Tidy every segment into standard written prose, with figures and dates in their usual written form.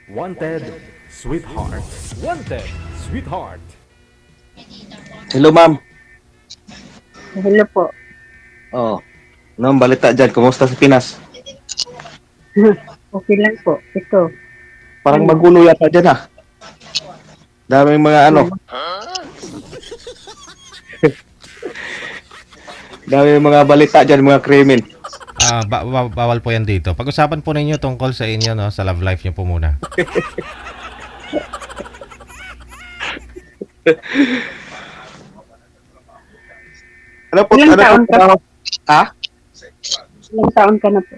Wanted, Sweetheart. Wanted, Sweetheart. Hello, ma'am. Hello po. Oh, anong balita dyan? Kumusta sa Pinas? Okay lang po. Ito. Parang Ano? magulo yata dyan, ha? Daming mga ano, Hmm. daming mga balita dyan, mga krimen. Bawal po yan dito. Pag-usapan po ninyo tungkol sa inyo, no? Sa love life niyo po muna. Ano po, Ilang ano taon po, ka? ha? Ilang taon ka na po?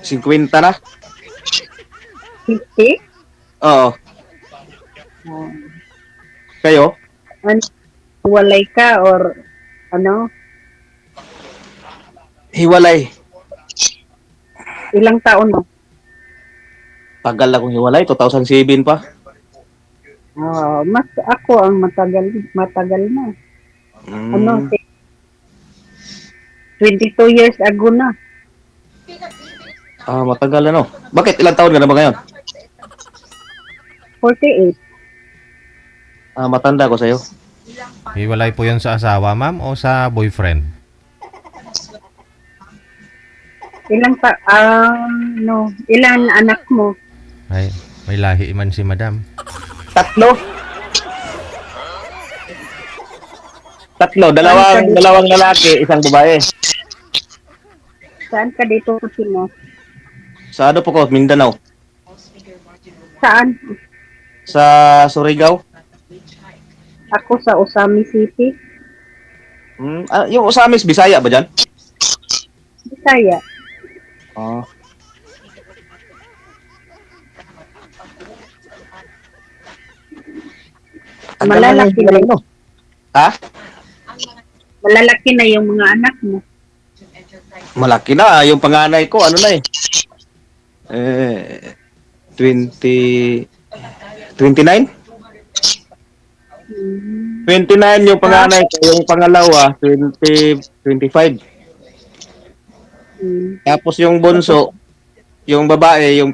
50 na? 50? Oo. Um, Kayo? ano? Walay ka or ano? Hiwalay. Ilang taon na? Tagal akong hiwalay, 2007 pa. Mas ako ang matagal na. Ano? Mm, 22 years ago na. matagal ano. Bakit ilang taon ka na ba ngayon? 48. Matanda ko sa'yo. Hiwalay po yan sa asawa, ma'am, o sa boyfriend? Ilan anak mo? Ay, may lahi man si madam. Tatlo? Tatlo, dalawang lalaki, isang babae. Saan ka dito sa Pinas? Sa ano po ko, Mindanao. Saan? Sa Surigao. Ako sa Osami City. Yung Osamis, Bisaya ba dyan? Bisaya. Ah. Malalaki na, ano? Ha? malalaki na yung mga anak mo. Malaki na. Yung panganay ko, ano na eh. 20... 29? Hmm. 29 yung panganay ko. Yung pangalawa, 25. Hmm. Tapos yung bunso, yung babae, yung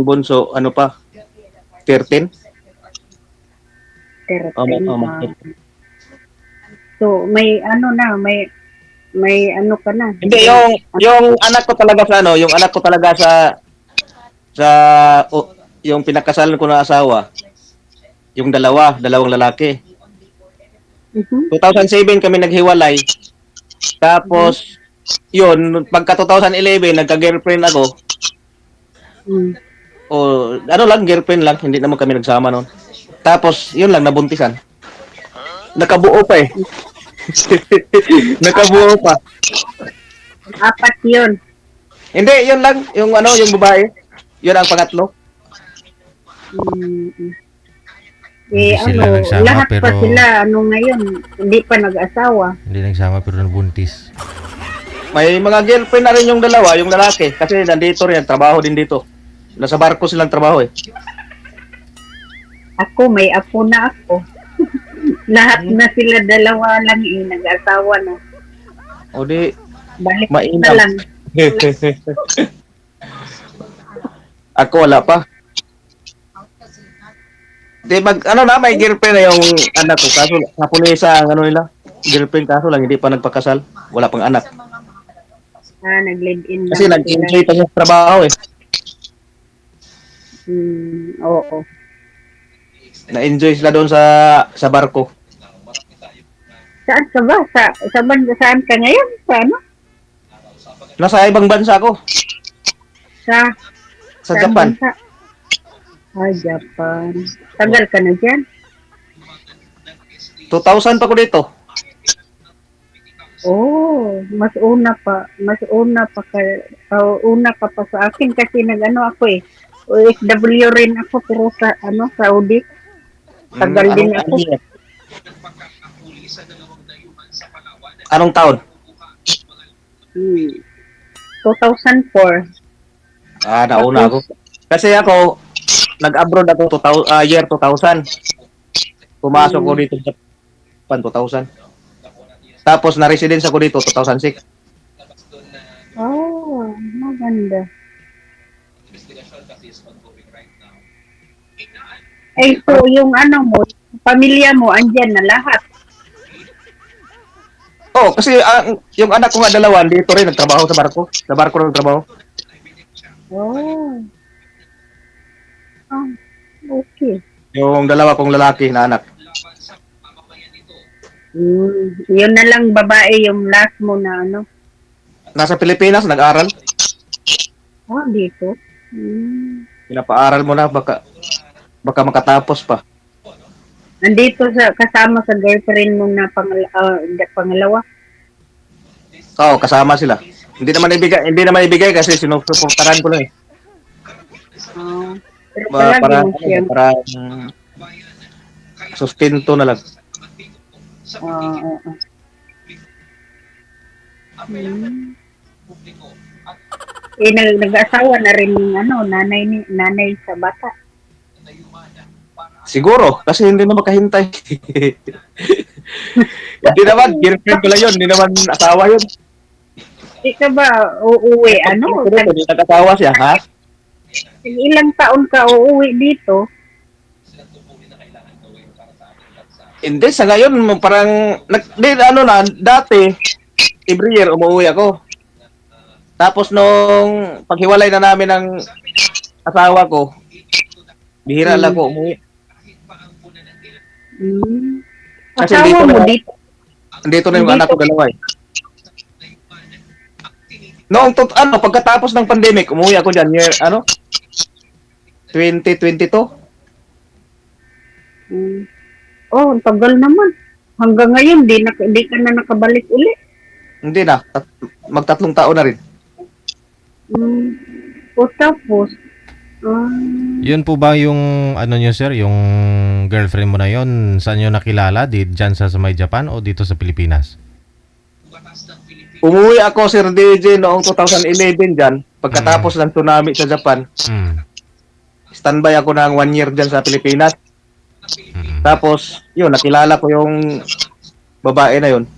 bunso, ano pa? 13? Terratin. Tama. So, may ano ka na. Hindi, yung anak ko talaga sa ano, yung anak ko talaga sa yung pinakasalan ko na asawa, yung dalawang lalaki. Mhm. 2007 kami naghiwalay. Tapos yun, pagka 2011 nagka-girlfriend ako. Hmm. O ano lang, girlfriend lang, hindi naman kami nagsama noon. Tapos yun lang, nabuntisan. Nakabuo pa eh. Nakabuo pa. Apat yun. Hindi, yun lang, yung ano, yung babae. Yun ang pangatlo. Hmm. Hindi sila nagsama, Lahat pa pero- sila, ngayon, hindi pa nag-asawa. Hindi nagsama pero nabuntis. May mga girlfriend na rin yung dalawa, yung lalaki. Kasi nandito rin, trabaho din dito. Nasa barko silang trabaho eh. Ako, may apo na ako. Lahat na sila dalawa lang nag-asawa na. O di, Balik na mainam. lang. Ako wala pa. Di ano na, may girlfriend na yung anak ko. Kaso, sa pulisa, ang ano nila, girlfriend kaso lang, hindi pa nagpakasal. Wala pang anak. Nag-live-in Kasi lang nag-enjoy sila. pa siya sa trabaho eh. Oo. Na-enjoy sila doon sa barko. Saan ka ba? Saan ka ngayon? Sa ano? Nasa ibang bansa ako. Sa Sa saan Japan. bansa? Japan. Tagal ka na dyan? 2000 pa ko dito. Oh, mas una pa. Una ka pa sa akin kasi nag-ano ako eh. OFW rin ako pero sa Saudi. Tagal din ako. Anong taon? 2004. Nauna ako. Kasi ako, nag-abroad ako year 2000. Pumasok ko dito sa Japan 2000. Tapos na-residence ako dito 2006. Oh, Ganda. Eh, so yung ano mo, pamilya mo, andyan na lahat. Oh, kasi yung anak ko nga dalawa, dito rin nagtrabaho sa barko. Sa barko nagtrabaho. Oh. Ah, okay. Yung dalawa kong lalaki na anak. Yun na lang babae yung last mo na ano. Nasa Pilipinas, nag-aral. Oh, dito. Hmm. Pinapaaral mo na, baka makatapos pa. Nandito sa kasama sa girlfriend mo na pangalawa. Oo, kasama sila. Hindi naman ibigay kasi sinusuportahan ko lang eh. Oh. Pero palagi Para, mo siya. para sustento na lang. Oo. Hmm. Eh, nag-asawa na rin yung ano, nanay sa bata. Siguro, kasi hindi na makahintay. Hindi naman, girlfriend ko lang yun. Hindi naman asawa yun. Ikaw ba uuwi, ano? Hindi nag-asawa siya, ha? Ilang taon ka uuwi dito? Hindi, sa ngayon, parang, dati, every year, umuwi ako. Tapos nung paghiwalay na namin ng asawa ko, bihira lang ako umuwi. Hmm. Kasi Asawa mo dito? Dito na yung anak ko dalawa eh. Noong pagkatapos ng pandemic, umuwi ako diyan, 2022. Hmm. Oh, ang tagal naman. Hanggang ngayon, di ka na nakabalik uli. Hindi na, magtatlong taon na rin. Hmm. O tapos, Yun po ba yung ano nyo sir, yung girlfriend mo na yon, saan nyo nakilala? Diyan sa may Japan o dito sa Pilipinas? Umuwi ako, Sir DJ, noong 2011 dyan, pagkatapos ng tsunami sa Japan. Standby ako ng 1 year dyan sa Pilipinas. Tapos, yun, nakilala ko yung babae na yun.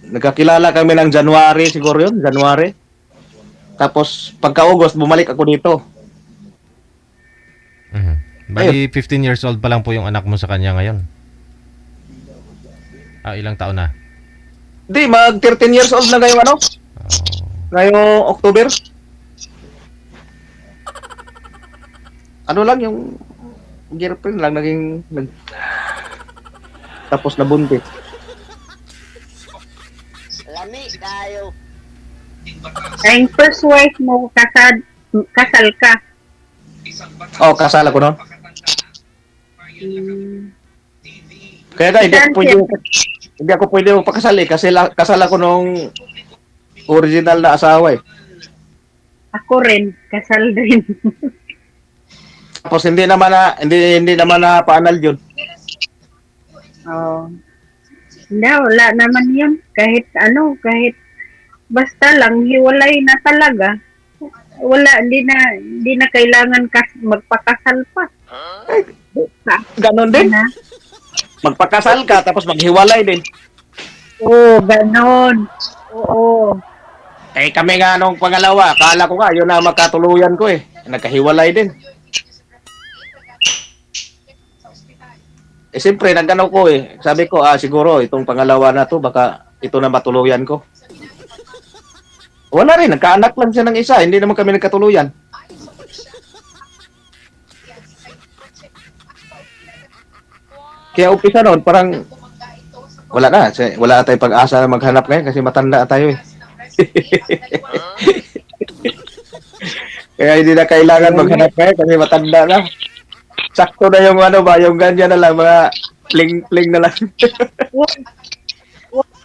Nagkakilala kami ng January, siguro yun, January. Tapos, pagka-August, bumalik ako dito. Bali, 15 years old pa lang po yung anak mo sa kanya ngayon. Ilang taon na? Hindi, mag 13 years old na ngayong ngayong October. Ano lang yung girlfriend lang tapos na buntis. Lami tayo. ang first wife mo, kasal ka. Oh, kasal ako noon. Hmm. Kaya nga, hindi ako pwede magpakasal eh, kasi kasal ako nung original na asawa eh. Ako rin, kasal din. Tapos hindi naman na paanal yun. Oh. Hindi, wala naman yun. Kahit basta lang, hiwalay na talaga. Wala, hindi na kailangan magpakasal pa. Ganon din. Na? Magpakasal ka, tapos maghiwalay din. Oo, ganon. Oo. Eh kami nga nung pangalawa, akala ko nga, yun na magkatuluyan ko eh. Nagkahiwalay din. Eh siyempre, nagano ko eh. Sabi ko, siguro itong pangalawa na to, baka ito na matuluyan ko. Wala rin, nagkaanak lang siya ng isa, hindi naman kami nagkatuluyan. Kaya umpisa noon, parang wala na tayong pag-asa na maghanap ngayon kasi matanda tayo eh. Kaya hindi na kailangan maghanap ngayon kasi matanda na. Sakto na yung yung ganyan na lang, mga pling-pling na lang.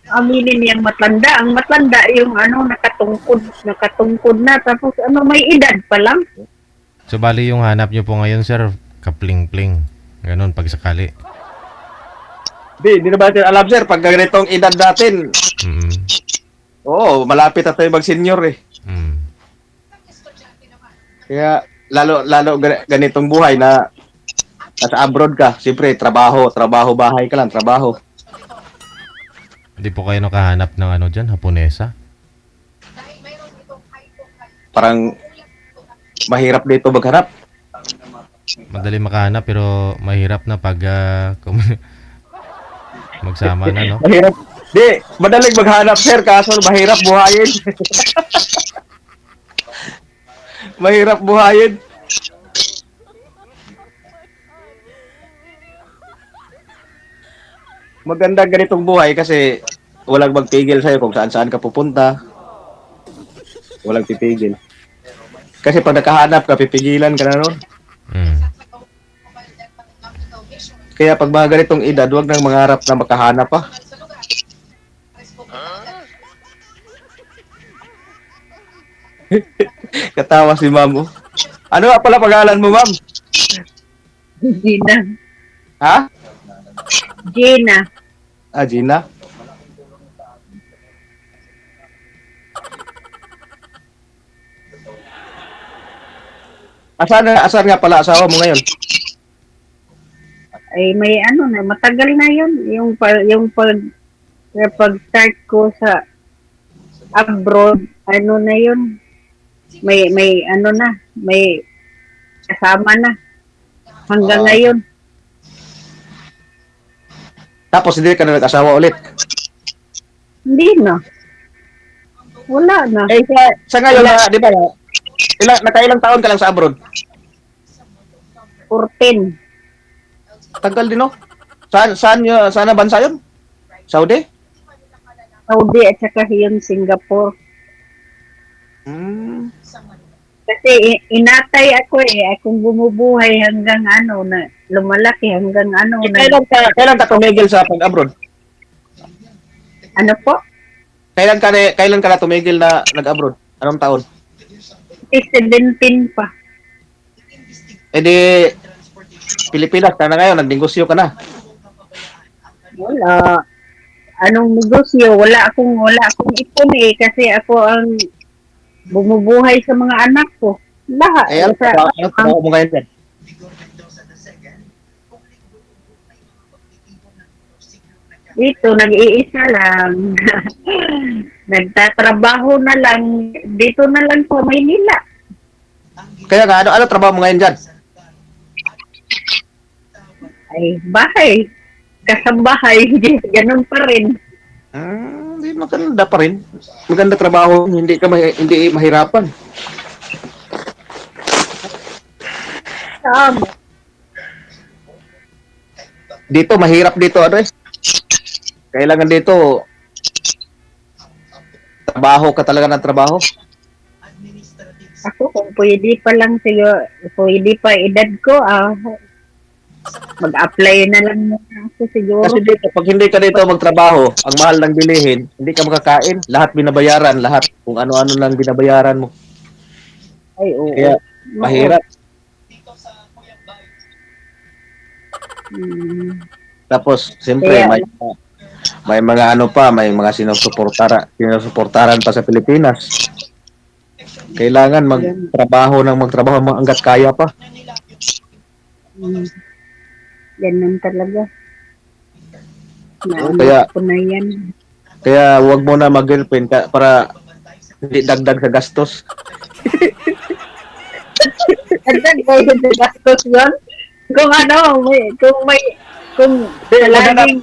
Aminin niyang matanda. Ang matanda yung nakatungkod na. Tapos may edad pa lang. So bali yung hanap nyo po ngayon sir, kapling-pling. Ganon pag sakali. Hindi na ba natin alam sir, pag ganitong edad natin, malapit na tayo mag-senior eh. Kaya lalo ganitong buhay na nasa abroad ka, siyempre trabaho, bahay ka lang, trabaho. Hindi po kayo nakahanap ng dyan, Haponesa? parang mahirap dito maghanap. Madali makahanap pero mahirap na pag magsama na, no? Mahirap. Di, madaling maghanap, sir, kaso mahirap buhayin. Mahirap buhayin. Maganda ganitong buhay kasi walang magpigil sa'yo kung saan-saan ka pupunta. Walang pipigil. Kasi pag nakahanap ka, pipigilan ka na nun. Mm. Kaya pag mga ganitong edad, huwag nang mangarap na makahanap pa. Katawa si ma'am. Oh. Ano nga pala pangalan mo, ma'am? Gina. Ha? Gina. Ah, Gina? Asan nga pala asawa mo ngayon? Ay may ano na, matagal na yun. Pag-start ko sa abroad, ano na yun. May ano na, may kasama na. Hanggang ngayon. Tapos hindi ka na nag-asawa ulit. Hindi na. Wala na. Eh, sa ngayon, di ba, nakailang taon ka lang sa abroad? 14. Tagal din, no? Saan na bansa yun? Saudi? Saudi at saka yung Singapore. Hmm. Kasi inatay ako akong bumubuhay hanggang ano na lumalaki hanggang ano na Kailan ka tumigil sa pag-abroad? ano po? Kailan ka na tumigil na nag-abroad? Anong taon? 17 pa. Eh di, Pilipinas ka na ngayon, nagnegosyo ka na. Wala. Anong negosyo? Wala akong ipon kasi ako ang bumubuhay sa mga anak ko. Lahat. Eh, ano trabaho mo ngayon yan? Dito, nag-iisa lang. Nagtatrabaho na lang. Dito na lang sa Maynila. Kaya nga, ano trabaho mo ngayon dyan? Ay, bahay. Kasambahay. Ganun pa rin. Hindi maganda pa rin. Maganda trabaho, hindi mahirapan. Dito, mahirap dito, ano eh. Kailangan dito, trabaho ka talaga ng trabaho. Ako, kung pwede pa lang siguro, pwede pa edad ko, mag-apply na lang muna ako siguro. Kasi dito, pag hindi ka dito magtrabaho, ang mahal ng bilihin, hindi ka makakain, lahat binabayaran, lahat, kung ano-ano lang binabayaran mo. Ay, oo. Kaya, mahirap. Tapos, siyempre, Kaya, may mga ano pa, may mga sinusuportaran pa sa Pilipinas. Kailangan magtrabaho hanggat kaya pa. Ganun talaga. Kaya, Naanap ko na yan. kaya wag mo na mag-girlfriend para hindi dagdag sa gastos. Dagdag ba yung gastos yun? Kung ano, kung laging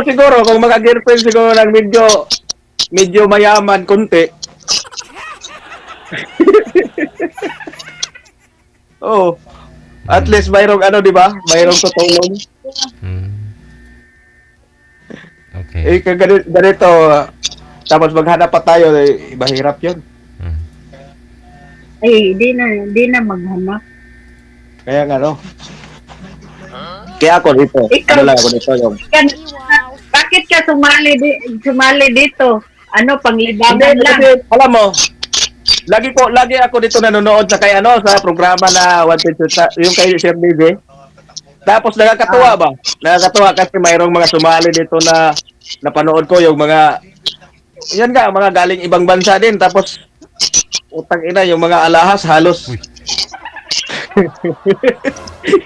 siguro kung mag-girlfriend siguro ng medyo mayaman konti. Oh. At least mayroong ano, di ba? Mayroong tutulong. Mm. Okay. Eh, ganito, tapos maghanap pa tayo, mahirap yun. Mm. ay, di na maghanap. Kaya nga, no? Kaya ako dito, Ikaw- ano lang ako dito yung... Bakit ka sumali dito? Ano, panglibangan Hindi, lang? kasi, alam mo, lagi ako dito nanonood sa sa programa na yung kay Sir DJ. Tapos nakakatuwa ba? Nakakatuwa kasi mayroong mga sumali dito na napanood ko yung mga yan nga, mga galing ibang bansa din. Tapos utang ina yung mga alahas halos.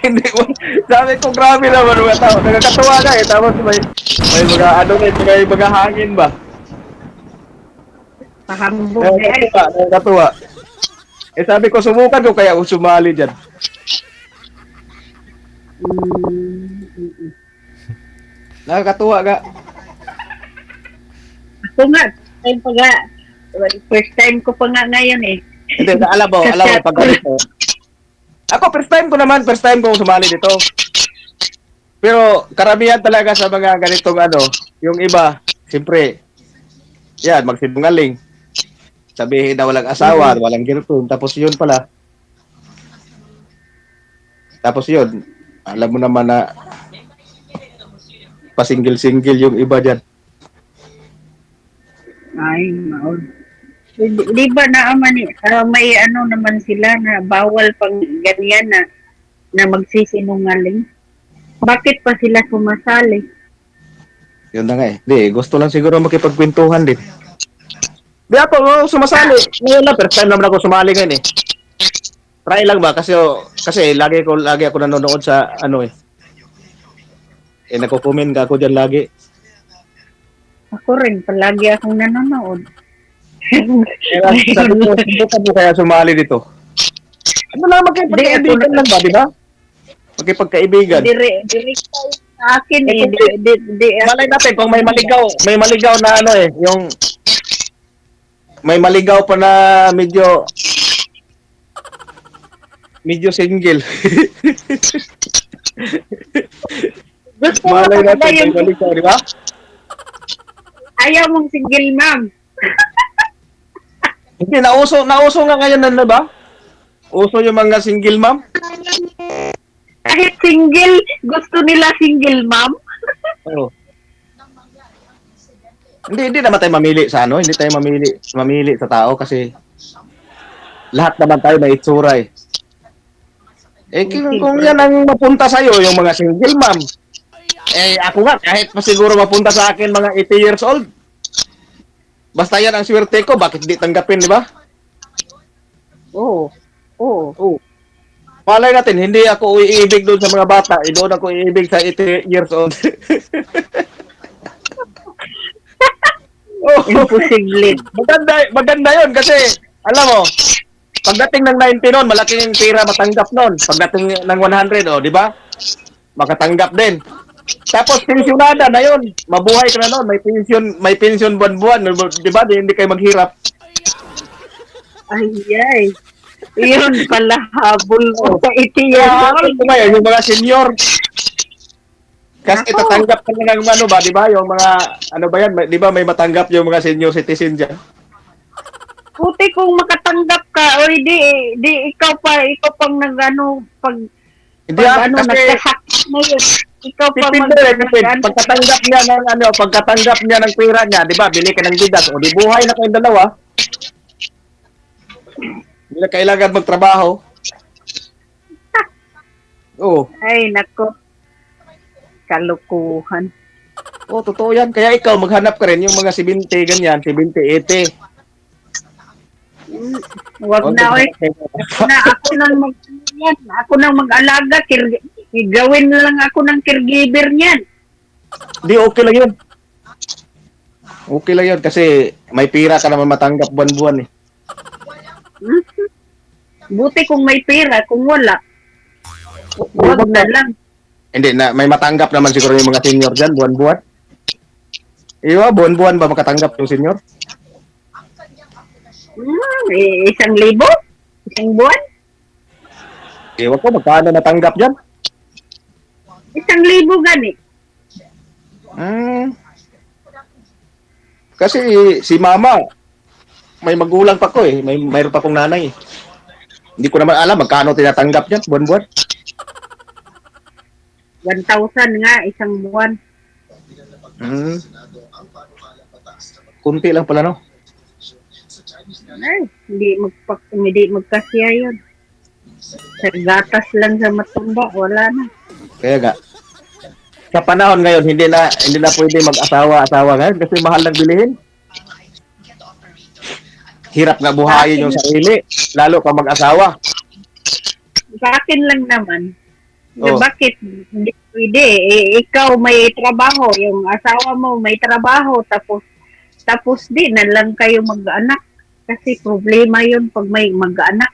Hindi mo. Sabi ko grabe naman mga tao. Nakakatuwa na eh. Tapos may mga ano may mga hangin ba? Pahambog Eh, ay. nakakatuwa. Eh sabi ko, subukan ko kaya ako sumali dyan. Mm. Nakakatuwa ka. Ako nga, time pa nga, first time ko pa nga ngayon eh. Hindi, alam mo, pag ganito. Ako, first time ko sumali dito. Pero, karamihan talaga sa mga ganitong yung iba, siyempre, yan, magsinungaling. Sabihin na walang asawa, walang girlfriend, tapos yun pala. Tapos yun, alam mo naman na pasingle-single yung iba dyan. Ay, maon. Di ba naaman may naman sila na bawal pang ganyan na magsisinungaling? Bakit pa sila sumasali? Yun na nga eh. Di, gusto lang siguro makipagkwentuhan din. Di ako, sumasali. Ngayon na, first time naman ako sumali ngayon eh. Try lang ba? Kasi lagi ako nanonood sa nagko-comment ka ako dyan lagi. Ako rin, palagi akong nanonood. Kaya sabi ko, subukan mo kaya sumali dito. Ano lang, magkipagkaibigan lang ba, di ba? Magkipagkaibigan. Dire sa akin eh. Malay natin kung may maligaw na yung may maligaw pa na medyo single. Gusto mo Malay ba natin yung may maligaw, di ba? ayaw mong single ma'am? Hindi, nauso nga ngayon na ba? Uso yung mga single ma'am? Kahit single, gusto nila single ma'am? Oo. Hindi naman tayo mamili sa hindi tayo mamili sa tao kasi lahat naman tayo may itsura eh. Eh kung yan ang mapunta sa'yo, yung mga single ma'am, eh ako nga, kahit pa siguro mapunta sa akin mga 80 years old, basta yan ang swerte ko, bakit di tanggapin, di ba? Oo. Oo. Malay natin, hindi ako iibig doon sa mga bata, doon ako iibig sa 80 years old. Oh, Imposible. maganda yun kasi, alam mo, pagdating ng 90 noon, malaking pira matanggap noon. Pagdating ng 100, di ba? Makatanggap din. Tapos pensionada na yun. Mabuhay ka na noon, may pension buwan-buwan, di ba? Hindi kayo maghirap. Ay. Yun pala habol mo sa itiyan. Yung mga senior. Kasi tatanggap ka na ng ba, di ba? Yung mga, di ba may matanggap yung mga senior citizen dyan? Puti kung makatanggap ka, o di ikaw pang pag Hindi kasi, nagkahak mo yun. Ikaw pa pagkatanggap niya ng pera niya, di ba? Bili ka ng bigas, o di buhay na kayong dalawa. Hindi na kailangan magtrabaho. Oo. Ay, nako. Kalukuhan. Oo, totoo yan. Kaya ikaw, maghanap ka rin yung mga 70, ganyan, 70, 80. Wag na, oy. Ako nang mag-alaga. Gawin na lang ako ng caregiver niyan. Di, okay lang yun. Okay lang yun kasi may pira ka naman matanggap buwan-buwan eh. Buti kung may pera, kung wala. Wag na lang. Hindi na, may matanggap naman siguro yung mga senior dyan, buwan-buwan. Iwa, buwan-buwan ba makatanggap yung senior? 1,000? Isang buwan? Iwa ko, magkano natanggap dyan? 1,000 gani. Kasi si mama, may magulang pa ko eh. Mayroon pa kong nanay eh. Hindi ko naman alam magkano tinatanggap dyan, buwan-buwan. 1,000 nga, isang buwan. Kunti lang pala, no? Ay, hindi magkasya yun. Sa gatas lang sa matanda, wala na. Kaya nga. Sa panahon ngayon, hindi na pwede mag-asawa ngayon kasi mahal ng bilihin. Hirap nga buhayin yung sarili, lalo pa mag-asawa. Sa akin lang naman. Oh. Bakit hindi pwede? Ikaw may trabaho, yung asawa mo may trabaho, tapos Tapos di na lang kayo mag-anak. Kasi problema yun pag may mag-anak.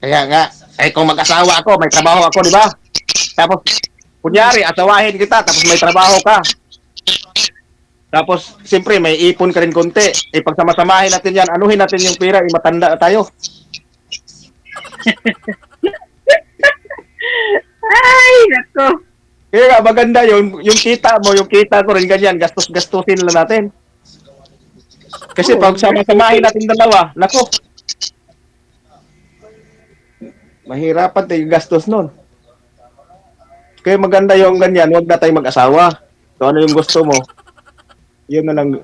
Kaya nga, kung mag-asawa ako, may trabaho ako, di ba? Tapos, kunyari, asawahin kita, tapos may trabaho ka. Tapos, siyempre, may ipon ka rin konti. Pagsama-samahin natin yan, anuhin natin yung pera, matanda tayo. Ay, nako. Kaya nga, maganda yung kita mo, yung kita ko rin ganyan, gastos-gastusin lang natin. Kasi pag sama-samahin natin dalawa, nako, mahirapan tayo yung gastos nun. Kaya maganda yung ganyan, huwag na tayo mag-asawa. So ano yung gusto mo, yun na lang.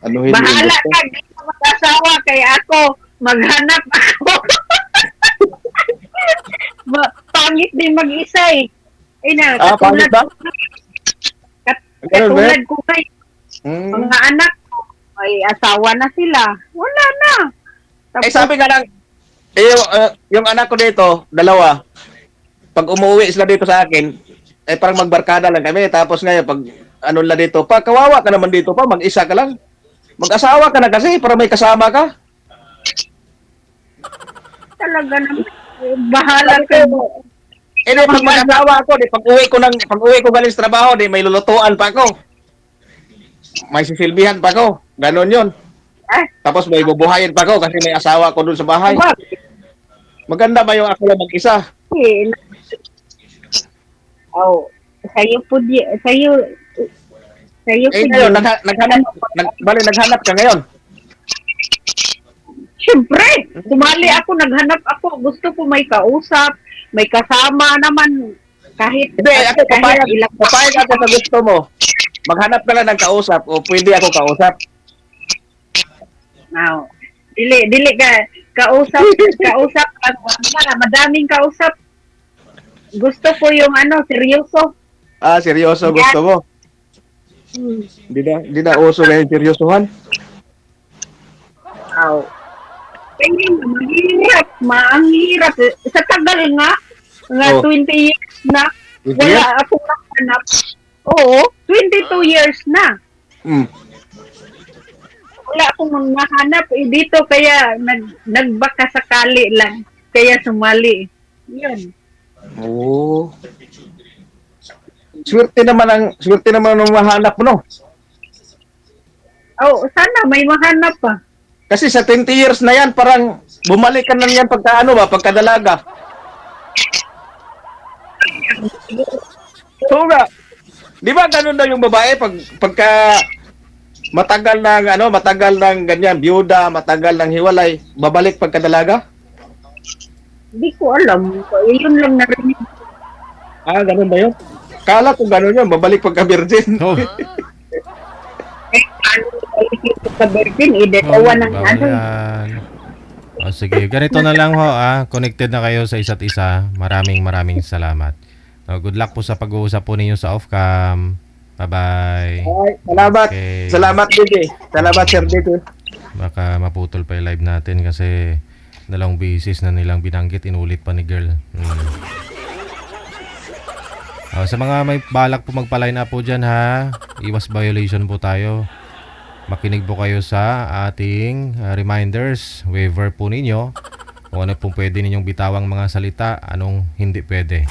Anuhin mo yung Bahala gusto. ka, di ka mag-asawa kaya ako. Maghanap ako. Pangit din mag-isa eh. Ay na, Pangit ba? Ganun ba? katulad ko kayo. Mga anak ko, may asawa na sila. Wala na. Tapos, Sabi nga lang, yung anak ko dito, dalawa, pag umuwi sila dito sa akin, parang magbarkada lang kami. Tapos ngayon, pag ano lang dito, kawawa ka naman dito pa, mag-isa ka lang. Mag-asawa ka na kasi, para may kasama ka. talaga naman. Bahala ka mo. Pag mag-asawa ako, pag uwi ko galing sa trabaho, may lulutuan pa ako. May sisilbihan pa ako. Ganon yun. Eh, Tapos may bubuhayin pa ako kasi may asawa ko dun sa bahay. wag. Maganda ba yung ako lang mag-isa? Eh, oh, sa'yo po di, sa'yo po Ngayon, di. naghanap ka ngayon. Siyempre, sumali ako, naghanap ako. Gusto ko may kausap, may kasama naman. Kahit, Hindi, ako kahit ilang papayag ako sa gusto mo. Maghanap ka lang ng kausap o pwede ako kausap. Now, dili ka, kausap lang, wala, madaming kausap. Gusto ko yung seryoso. Seryoso gusto mo. Hindi na uso na yung seryosohan. Wow. Kaya ang hirap. Sa tagal nga Oh. 20 years na, 20 wala years? akong nahanap. Oo, 22 years na. Hmm. Wala akong nahanap dito, kaya nagbaka sakali lang. Kaya sumali. Yun. Oo. Swerte naman ng mahanap mo, no? Oh, sana may mahanap pa. Kasi sa 20 years na yan, parang bumalik ka na yan pagkadalaga. So nga, di ba ganun na yung babae pagka matagal ng ganyan, byuda, matagal ng hiwalay, babalik pagkadalaga? Hindi ko alam. Yun lang narinig. Ganun ba yun? Kala ko ganun yun, babalik pagka-virgin. Oh, Sa Virgin, dalawa ng bawal yan. O sige, ganito na lang ho connected na kayo sa isa't isa. Maraming salamat. Good luck po sa pag-uusap po ninyo sa off-cam. Bye-bye. Ay, salamat. Okay. Salamat, Didi. Salamat, Sir Didi. Baka maputol pa yung live natin kasi dalawang beses na nilang binanggit, inulit pa ni girl. Sa mga may balak po magpa-line up po dyan iwas violation po tayo. Makinig po kayo sa ating reminders, waiver po ninyo. Kung ano pong pwede ninyong bitawang mga salita, anong hindi pwede.